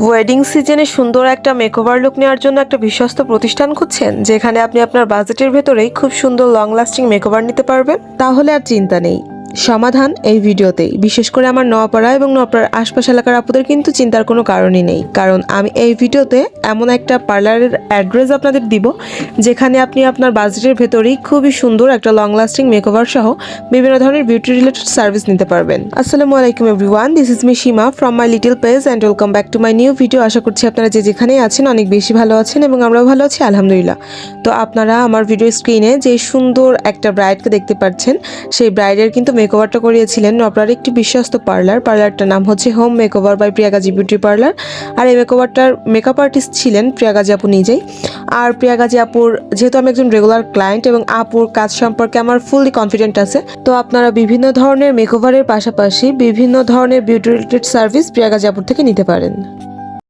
Wedding সিজনে সুন্দর একটা মেকওভার লুক নেওয়ার জন্য একটা বিশ্বস্ত প্রতিষ্ঠান খুঁজছেন, যেখানে আপনি আপনার বাজেটের ভেতরেই খুব সুন্দর লং লাস্টিং মেকওভার নিতে পারবেন? তাহলে আর চিন্তা নেই, সমাধান এই ভিডিওতেই। বিশেষ করে আমার নোয়াপাড়া এবং নোয়াপাড়ার আশপাশ এলাকার আপুদের কিন্তু চিন্তার কোনো কারণই নেই, কারণ আমি এই ভিডিওতে এমন একটা পার্লারের অ্যাড্রেস আপনাদের দিব, যেখানে আপনি আপনার বাজেটের ভেতরেই খুবই সুন্দর একটা লং লাস্টিং মেকওভার সহ বিভিন্ন ধরনের বিউটি রিলেটেড সার্ভিস নিতে পারবেন। আসসালামু আলাইকুম everyone, this is me Seema from my little page and welcome back to my new video. আশা করছি আপনারা যে যেখানেই আছেন অনেক বেশি ভালো আছেন এবং আমরাও ভালো আছি আলহামদুলিল্লাহ। তো আপনারা আমার ভিডিও স্ক্রিনে যে সুন্দর একটা ব্রাইডকে দেখতে পাচ্ছেন, সেই ব্রাইডের কিন্তু মেকওভারটা করিয়েছিলেন নোয়াপাড়ার একটি বিশ্বস্ত পার্লারটার নাম হচ্ছে হোম মেকওভার বাই প্রিয়াগাজি বিউটি পার্লার। আর এই মেকওভারটার মেকআপ আর্টিস্ট ছিলেন প্রিয়াগাজি আপু নিজেই। আর প্রিয়াগাজি আপুর যেহেতু আমি একজন রেগুলার ক্লায়েন্ট এবং আপুর কাজ সম্পর্কে আমার ফুললি কনফিডেন্ট আছে, তো আপনারা বিভিন্ন ধরনের মেকওভারের পাশাপাশি বিভিন্ন ধরনের বিউটি রিলেটেড সার্ভিস প্রিয়াগাজি আপুর থেকে নিতে পারেন।